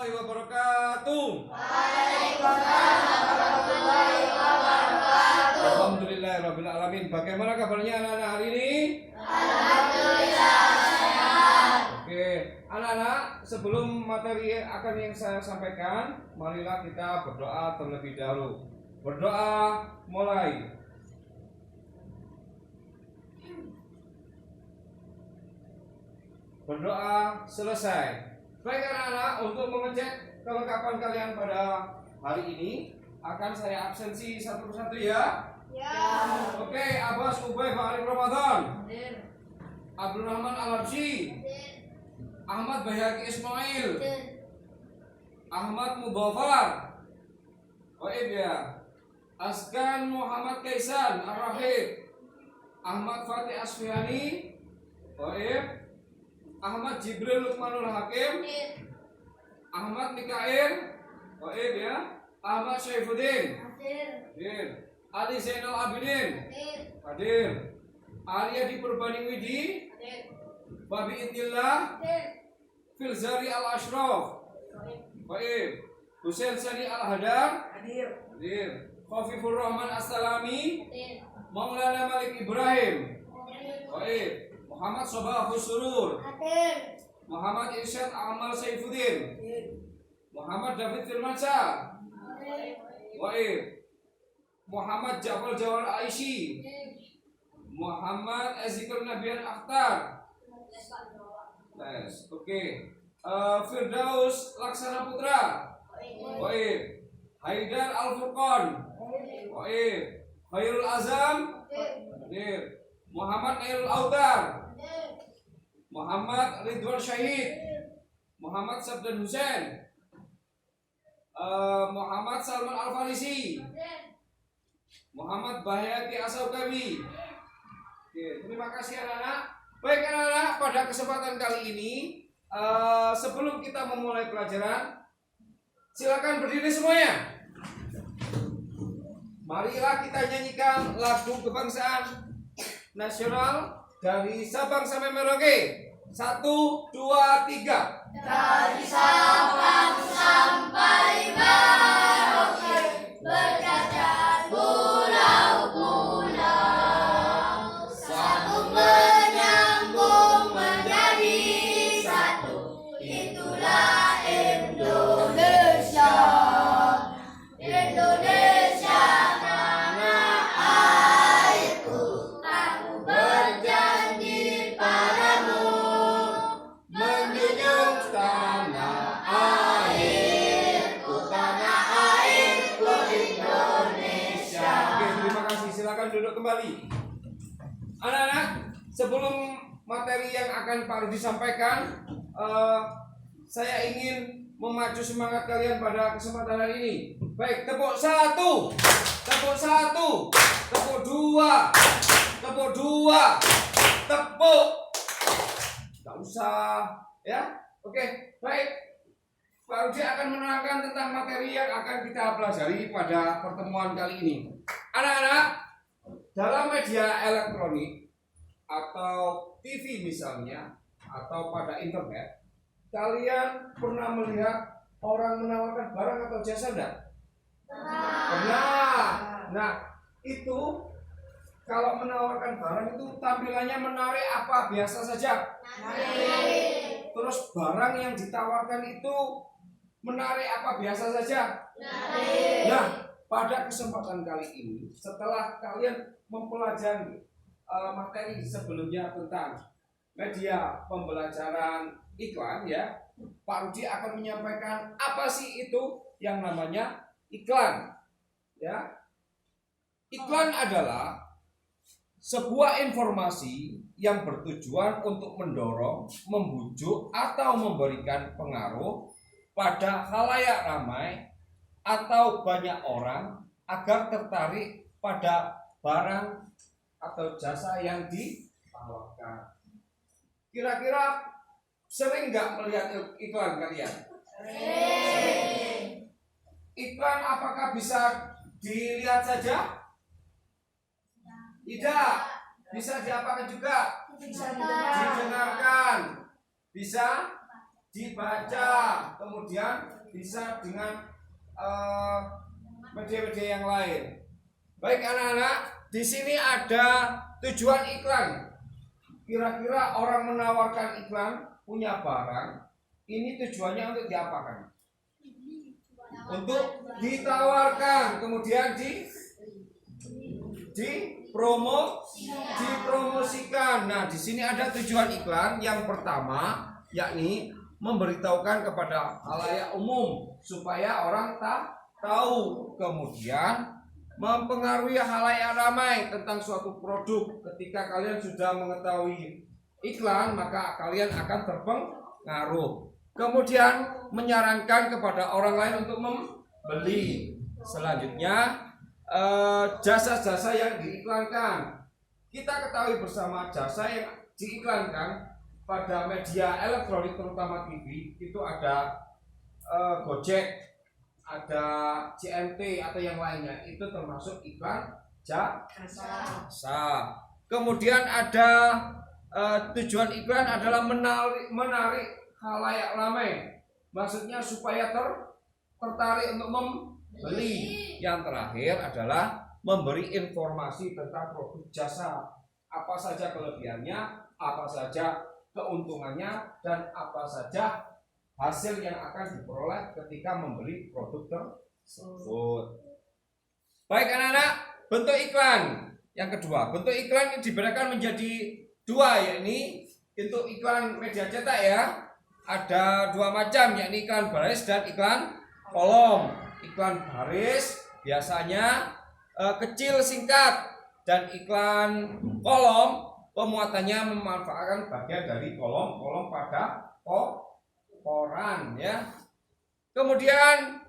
warahmatullahi wabarakatuh. Waalaikumsalam warahmatullahi wabarakatuh. Alhamdulillahirabbil alamin. Bagaimana kabarnya anak-anak hari ini? Alhamdulillah sehat. Oke, anak-anak, sebelum materi akan yang saya sampaikan, marilah kita berdoa terlebih dahulu. Berdoa mulai. Berdoa selesai. Baik anak-anak, untuk mengecek kelengkapan kalian pada hari ini akan saya absensi satu persatu ya. Ya. Oke, Abbas Ubay Ba'arif Ramadan, Hadir. Abdul Rahman Al-Habsyi, Ahmad Bayhaqi Ismail, Ahmad Mudhafar, Waib ya, Askan Muhammad Kaisan Ar-Rahib, Ahmad Fatih Asfiani, Waib, Ahmad Jibril Lukmanul Hakim, Ahmad Mikail, Waib ya, Ahmad Syaifuddin, hadir, Ali Zainal Abidin, hadir, Arya Purbani Widi, Babi Indillah, Filzari Al-Ashraf, Waib, Husain Sani Al-Hadar, hadir, Khafifur Rahman As-Salami, Maulana Malik Ibrahim, Waib, Muhammad Sobahus Surur, Muhammad Irsyad Amal Saifuddin, Muhammad David Firmansyah, Waib, Muhammad Jafar Jawar Aishi, Muhammad Ezekiel Nabian Akhtar, oke, Firdaus Laksana Putra, Waib, Haidar Al Furqan, Waib, Khairul Azam, hadir, Muhammad Nailul Autar, Muhammad Ridwan Syahid, Muhammad Sabdan Hussein, Muhammad Salman Al-Farisi, Muhammad Bahyaki Asaukabi. Oke, terima kasih anak-anak. Baik anak-anak, pada kesempatan kali ini sebelum kita memulai pelajaran, silakan berdiri semuanya. Marilah kita nyanyikan lagu kebangsaan nasional dari Sabang sampai Merauke. 1, 2, 3. Dari Sabang sampai Merauke, bercacat pulau-pulau, sambung menyambung menjadi satu, itulah Indonesia. Indonesia tanah airku, aku berjanji padamu, Menjunjung tanah airku Indonesia. Oke, terima kasih. Silakan duduk kembali. Anak-anak, sebelum materi yang akan Pak Rudi sampaikan, saya ingin memacu semangat kalian pada kesempatan hari ini. Baik, tepuk 1, tepuk 1, tepuk 2, tepuk 2, tepuk. Gak usah, ya. Oke, baik. Pak Rudi akan menerangkan tentang materi yang akan kita pelajari pada pertemuan kali ini. Anak-anak, dalam media elektronik atau TV misalnya, atau pada internet, kalian pernah melihat orang menawarkan barang atau jasa enggak? Pernah. Nah, itu kalau menawarkan barang itu tampilannya menarik apa biasa saja? Terus barang yang ditawarkan itu menarik apa biasa saja? Nah, pada kesempatan kali ini, setelah kalian mempelajari materi sebelumnya tentang media pembelajaran iklan ya, Pak Rudi akan menyampaikan apa sih itu yang namanya iklan. Ya, iklan adalah sebuah informasi yang bertujuan untuk mendorong, membujuk, atau memberikan pengaruh pada khalayak ramai atau banyak orang agar tertarik pada barang atau jasa yang ditawarkan. Kira-kira sering nggak melihat iklan kalian? Sering. Iklan apakah bisa dilihat saja? Tidak. Bisa diapakan juga? Bisa Didengarkan. Bisa dibaca, kemudian bisa dengan media-media yang lain. Baik anak-anak, di sini ada tujuan iklan. Kira-kira orang menawarkan iklan punya barang, ini tujuannya untuk diapakan? Untuk ditawarkan, kemudian dipromosikan. Nah, di sini ada tujuan iklan. Yang pertama, yakni memberitahukan kepada khalayak umum supaya orang tahu. Kemudian mempengaruhi khalayak ramai tentang suatu produk. Ketika kalian sudah mengetahui iklan, maka kalian akan terpengaruh. Kemudian menyarankan kepada orang lain untuk membeli. Selanjutnya jasa-jasa yang diiklankan. Kita ketahui bersama jasa yang diiklankan pada media elektronik terutama TV itu ada Gojek, ada CMT atau yang lainnya, itu termasuk iklan jasa. Kemudian ada tujuan iklan adalah menarik khalayak ramai, maksudnya supaya tertarik untuk membeli. Yang terakhir adalah memberi informasi tentang produk jasa, apa saja kelebihannya, apa saja keuntungannya, dan apa saja hasil yang akan diperoleh ketika membeli produk tersebut. Baik anak-anak, bentuk iklan. Yang kedua, bentuk iklan ini dibedakan menjadi dua, yakni untuk iklan media cetak ya. Ada dua macam, yakni iklan baris dan iklan kolom. Iklan baris biasanya kecil singkat, dan iklan kolom pemuatannya memanfaatkan bagian dari kolom pada koran ya. Kemudian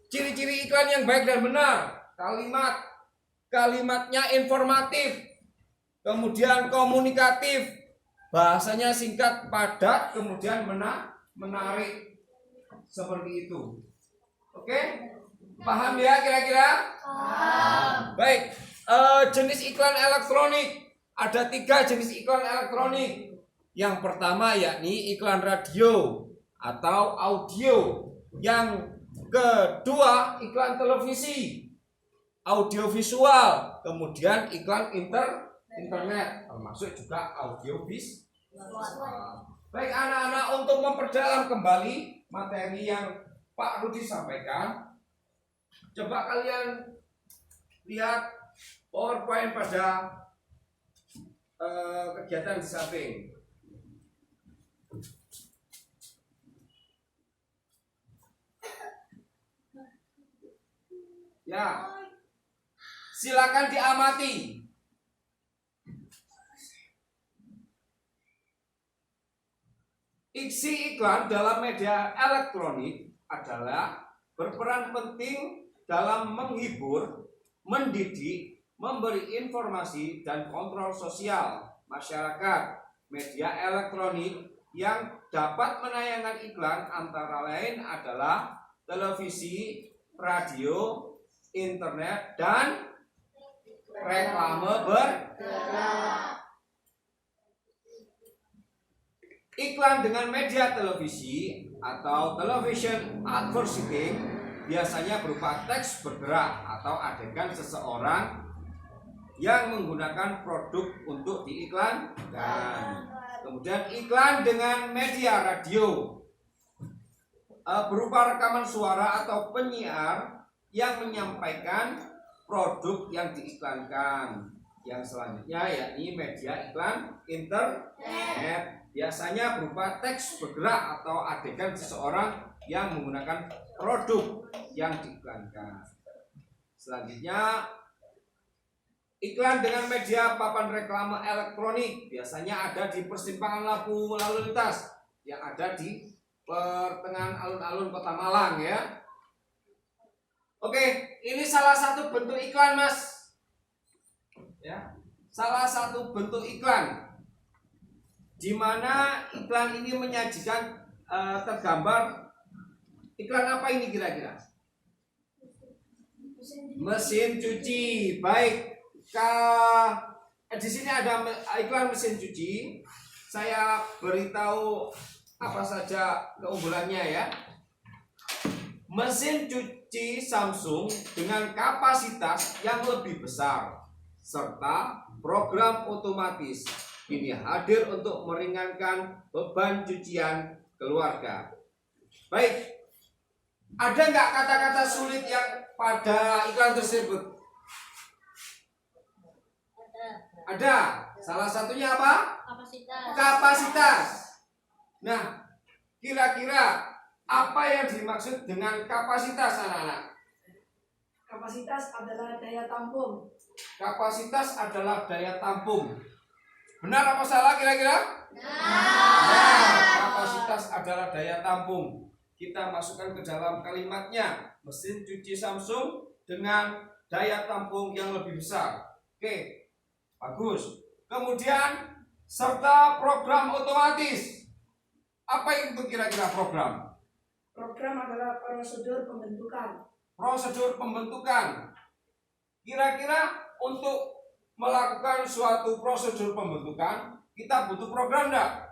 ciri-ciri iklan yang baik dan benar: kalimatnya informatif, kemudian komunikatif, bahasanya singkat, padat, kemudian menarik, seperti itu. Oke, paham ya kira-kira? Paham. Baik, jenis iklan elektronik. Ada 3 jenis iklan elektronik. Yang pertama yakni iklan radio atau audio. Yang kedua iklan televisi, audiovisual. Kemudian iklan internet, termasuk juga audiovisual. Baik anak-anak, untuk memperdalam kembali materi yang Pak Rudi sampaikan, coba kalian lihat PowerPoint pada kegiatan di samping. Ya, silakan diamati. Isi iklan dalam media elektronik adalah berperan penting dalam menghibur, mendidik, memberi informasi, dan kontrol sosial masyarakat. Media elektronik yang dapat menayangkan iklan antara lain adalah televisi, radio, internet, dan reklame bergerak. Iklan dengan media televisi atau television advertising biasanya berupa teks bergerak atau adegan seseorang yang menggunakan produk untuk diiklankan. Kemudian iklan dengan media radio berupa rekaman suara atau penyiar yang menyampaikan produk yang diiklankan. Yang selanjutnya yakni media iklan internet, biasanya berupa teks bergerak atau adegan seseorang yang menggunakan produk yang diiklankan. Selanjutnya iklan dengan media papan reklame elektronik, biasanya ada di persimpangan lampu lalu lintas yang ada di pertengahan alun-alun Kota Malang ya. Oke, ini salah satu bentuk iklan, Mas. Ya, salah satu bentuk iklan di mana iklan ini menyajikan tergambar iklan apa ini kira-kira? Mesin cuci. Baik, di sini ada iklan mesin cuci. Saya beritahu apa saja keunggulannya ya. Mesin cuci Samsung dengan kapasitas yang lebih besar serta program otomatis ini hadir untuk meringankan beban cucian keluarga. Baik, ada nggak kata-kata sulit yang pada iklan tersebut? Ada. Salah satunya apa? Kapasitas. Nah, kira-kira apa yang dimaksud dengan kapasitas, anak-anak? Kapasitas adalah daya tampung. Kapasitas adalah daya tampung. Benar apa salah kira-kira? Nah, kapasitas adalah daya tampung. Kita masukkan ke dalam kalimatnya. Mesin cuci Samsung dengan daya tampung yang lebih besar. Oke, bagus. Kemudian serta program otomatis. Apa itu kira-kira program? Program adalah prosedur pembentukan. Prosedur pembentukan. Kira-kira untuk melakukan suatu prosedur pembentukan, kita butuh program enggak?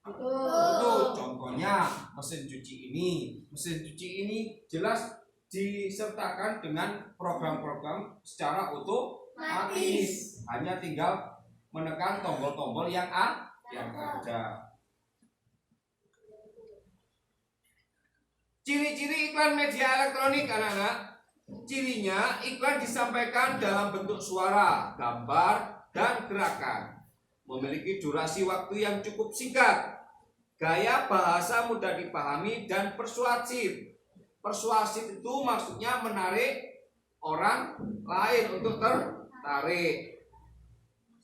Betul. Contohnya mesin cuci ini. Mesin cuci ini jelas disertakan dengan program-program secara otomatis. Hanya tinggal menekan tombol-tombol yang ada. Ciri-ciri iklan media elektronik, anak-anak. Cirinya, iklan disampaikan dalam bentuk suara, gambar, dan gerakan. Memiliki durasi waktu yang cukup singkat. Gaya bahasa mudah dipahami dan persuasif. Persuasif itu maksudnya menarik orang lain untuk tertarik.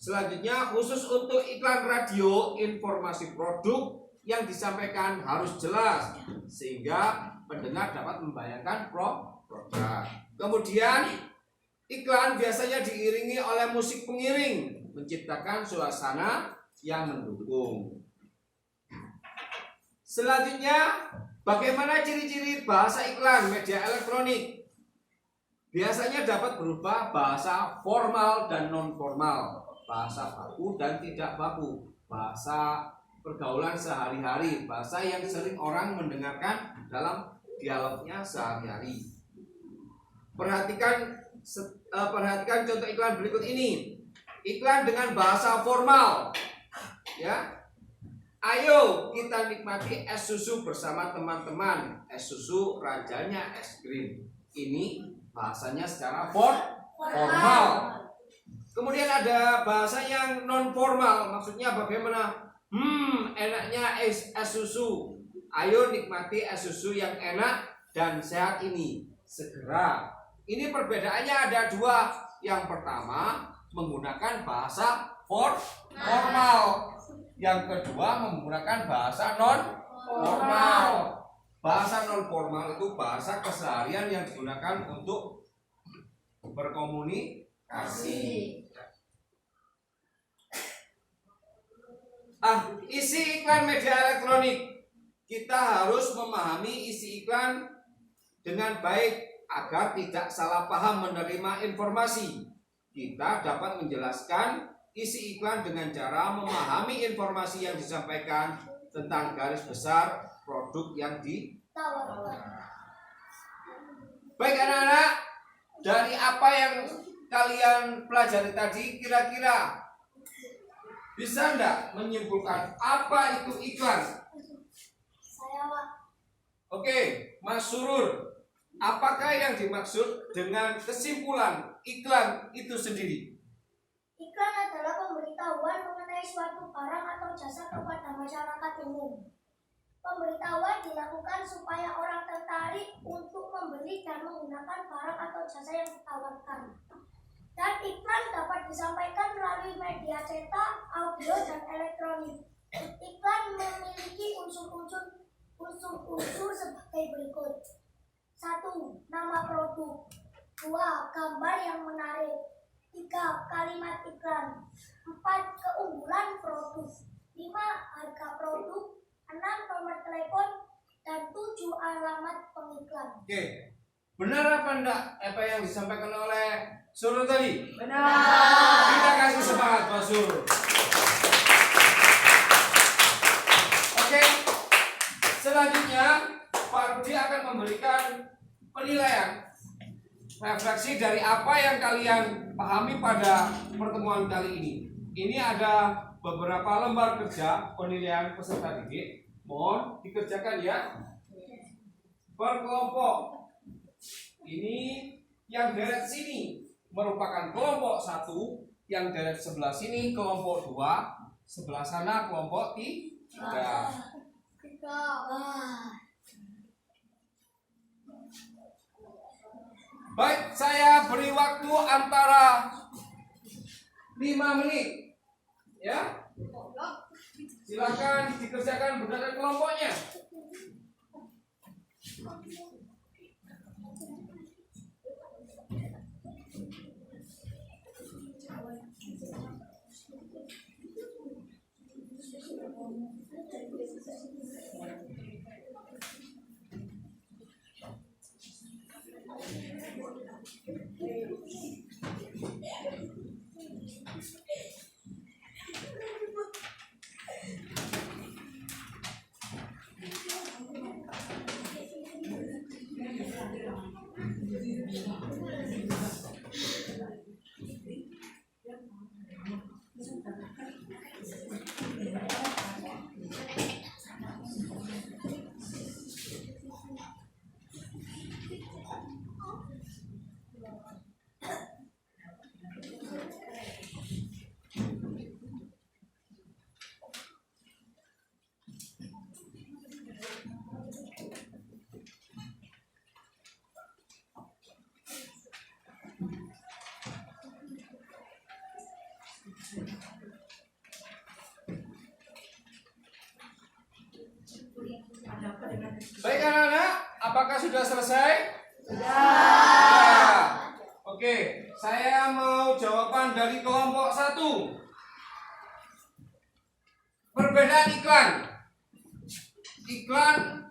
Selanjutnya, khusus untuk iklan radio, informasi produk yang disampaikan harus jelas sehingga pendengar dapat membayangkan program. Kemudian iklan biasanya diiringi oleh musik pengiring menciptakan suasana yang mendukung. Selanjutnya, bagaimana ciri-ciri bahasa iklan media elektronik? Biasanya dapat berupa bahasa formal dan non formal, bahasa baku dan tidak baku, bahasa pergaulan sehari-hari, bahasa yang sering orang mendengarkan dalam dialognya sehari-hari. Perhatikan contoh iklan berikut ini. Iklan dengan bahasa formal. Ya. Ayo kita nikmati es susu bersama teman-teman. Es susu rajanya es krim. Ini bahasanya secara formal. Kemudian ada bahasa yang non formal, maksudnya bagaimana? Enaknya es susu. Ayo nikmati es susu yang enak dan sehat ini segera. Ini perbedaannya ada dua. Yang pertama menggunakan bahasa formal. Yang kedua menggunakan bahasa non formal. Bahasa non formal itu bahasa keseharian yang digunakan untuk berkomunikasi. Isi iklan media elektronik. Kita harus memahami isi iklan dengan baik agar tidak salah paham menerima informasi. Kita dapat menjelaskan isi iklan dengan cara memahami informasi yang disampaikan tentang garis besar produk yang ditawarkan. Baik anak-anak, dari apa yang kalian pelajari tadi, kira-kira bisa enggak menyimpulkan apa itu iklan? Oke, Mas Surur, apakah yang dimaksud dengan kesimpulan iklan itu sendiri? Iklan adalah pemberitahuan mengenai suatu barang atau jasa kepada masyarakat umum. Pemberitahuan dilakukan supaya orang tertarik untuk membeli dan menggunakan barang atau jasa yang ditawarkan. Dan iklan dapat disampaikan melalui media cetak, audio, dan elektronik. Iklan memiliki unsur-unsur sebagai berikut. 1. Nama produk. 2. Gambar yang menarik. 3. Kalimat iklan. 4. Keunggulan produk. 5. Harga produk. 6. Nomor telepon. Dan 7. Alamat pengiklan. Oke, benar apa enggak apa yang disampaikan oleh Surur tadi? Benar. Kita kasih semangat Mas Surur. Oke, selanjutnya Pak Rudi akan memberikan penilaian refleksi dari apa yang kalian pahami pada pertemuan kali ini. Ini ada beberapa lembar kerja penilaian peserta didik. Mohon dikerjakan ya. Berkelompok. Ini yang deret sini merupakan kelompok 1, yang deret sebelah sini kelompok 2, sebelah sana kelompok 3. Baik, saya beri waktu antara 5 menit. Ya. Silakan dikerjakan berdasarkan kelompoknya. Baik anak-anak, apakah sudah selesai? Sudah. Oke, saya mau jawaban dari kelompok 1. Perbedaan iklan. Iklan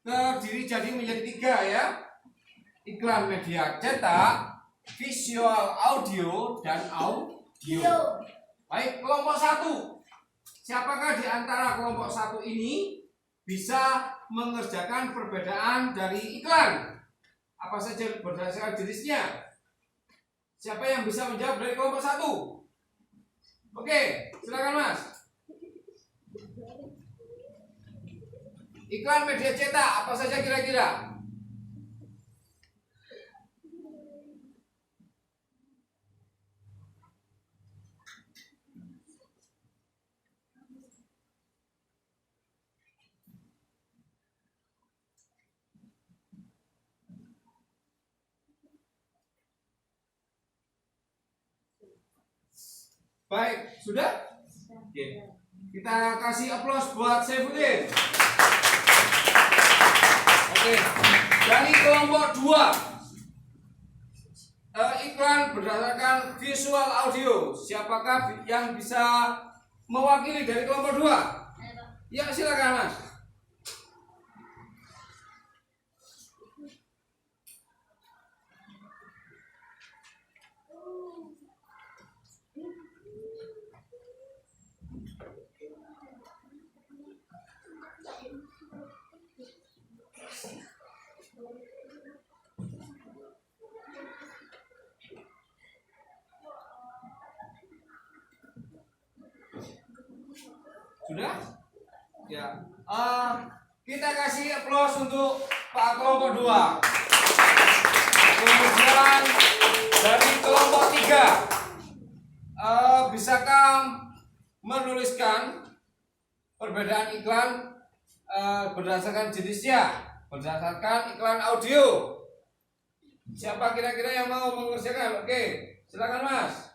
terdiri jadi menjadi 3 ya. Iklan media cetak, visual audio, dan audio. Baik, kelompok 1. Siapakah di antara kelompok 1 ini bisa mengerjakan perbedaan dari iklan? Apa saja berdasarkan jenisnya? Siapa yang bisa menjawab dari kelompok 1? Oke, silakan Mas. Iklan media cetak apa saja kira-kira? Baik, sudah? Oke. Kita kasih aplaus buat Saifuddin. Oke. Dari kelompok 2. Iklan berdasarkan visual audio. Siapakah yang bisa mewakili dari kelompok 2? Ya, silakan Mas. Sudah? Ya. Kita kasih aplaus untuk Pak kelompok 2. Kemudian dari kelompok 3, bisakah menuliskan perbedaan iklan berdasarkan jenisnya, berdasarkan iklan audio? Siapa kira-kira yang mau mengerjakan? Oke, silakan Mas.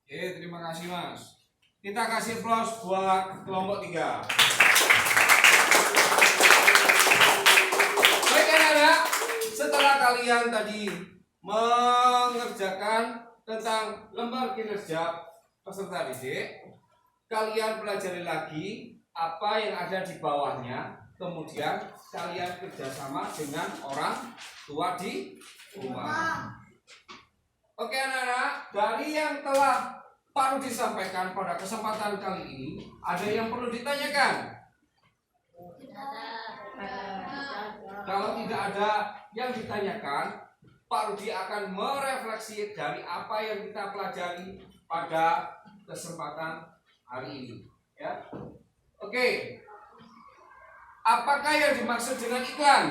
Oke, terima kasih Mas. Kita kasih aplaus buat kelompok 3. Baik anak-anak, setelah kalian tadi mengerjakan tentang lembar kinerja peserta didik, kalian pelajari lagi apa yang ada di bawahnya, kemudian kalian kerjasama dengan orang tua di rumah. Oke anak-anak, dari yang telah Pak Rudi sampaikan pada kesempatan kali ini, ada yang perlu ditanyakan? Kalau tidak ada yang ditanyakan, Pak Rudi akan merefleksi dari apa yang kita pelajari pada kesempatan hari ini. Ya, oke. Apakah yang dimaksud dengan iklan?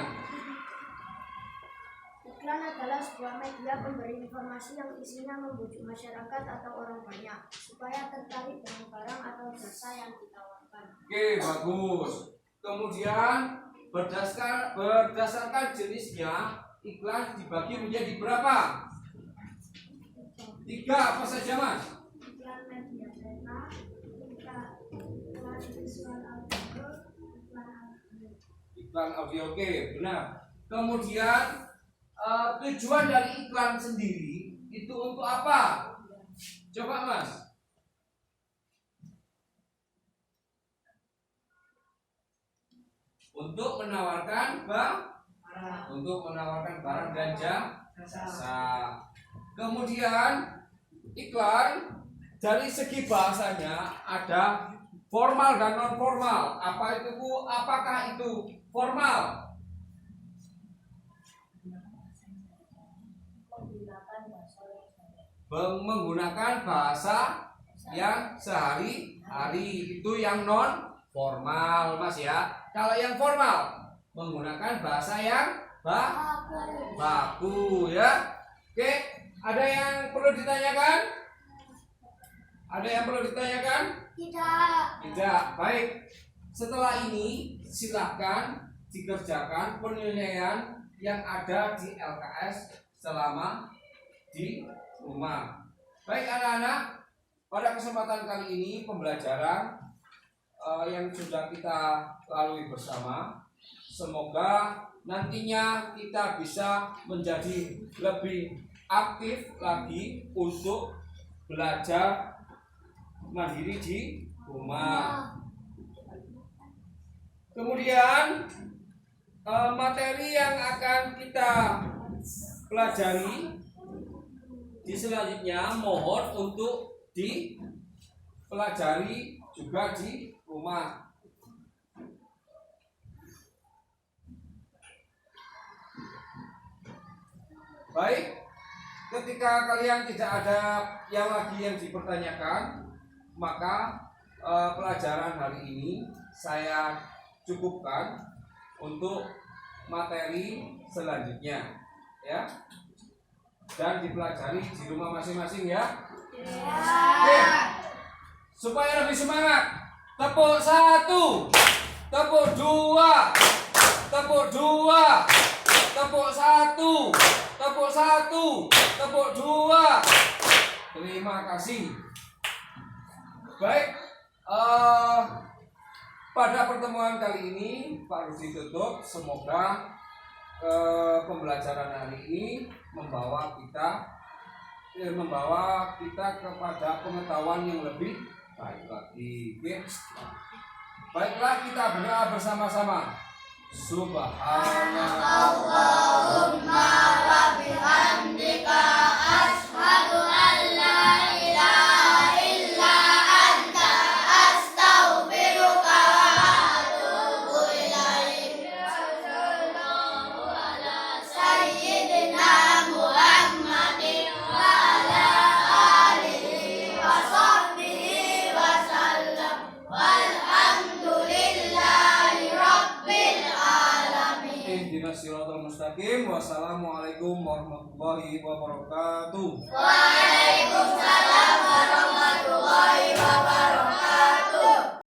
Iklan adalah sebuah media pemberi informasi yang isinya membujuk masyarakat atau orang banyak supaya tertarik dengan barang atau jasa yang ditawarkan. Oke, bagus. Kemudian berdasarkan jenisnya, iklan dibagi menjadi berapa? 3 apa saja, Mas? Iklan media cetak, iklan visual audio, Iklan audio, oke, benar. Kemudian tujuan dari iklan sendiri itu untuk apa? Coba Mas. Untuk menawarkan barang dan jasa. Kemudian iklan dari segi bahasanya ada formal dan non formal. Apa itu Bu? Apakah itu formal? Menggunakan bahasa yang sehari-hari, itu yang non formal Mas ya. Kalau yang formal menggunakan bahasa yang baku ya. Oke, ada yang perlu ditanyakan? Ada yang perlu ditanyakan? Tidak. Baik. Setelah ini silakan dikerjakan penilaian yang ada di LKS selama di rumah. Baik anak-anak, pada kesempatan kali ini pembelajaran yang sudah kita lalui bersama, semoga nantinya kita bisa menjadi lebih aktif lagi untuk belajar mandiri di rumah. Kemudian materi yang akan kita pelajari di selanjutnya mohon untuk dipelajari juga di rumah. Baik, ketika kalian tidak ada yang lagi yang dipertanyakan, maka pelajaran hari ini saya cukupkan untuk materi selanjutnya, ya. Dan dipelajari di rumah masing-masing ya. Oke. Supaya lebih semangat, tepuk 1, tepuk 2, tepuk 2, tepuk 1, tepuk 1, tepuk 2. Terima kasih. Baik, pada pertemuan kali ini Pak Rudi tutup. Semoga pembelajaran hari ini membawa kita kepada pengetahuan yang lebih baik lagi. Baiklah, kita berdoa bersama-sama. Subhanallahumma wa bihamdika asyhadu an la ilaha illa anta astaghfiruka wa atubu ilaik. Sallallahu ala sayyidina Muhammadin wa ala alihi wa sahbihi wa sallam. Walhamdulillahi rabbil alamin. Ihdinas siratal mustaqim. Wassalamualaikum warahmatullahi wabarakatuh.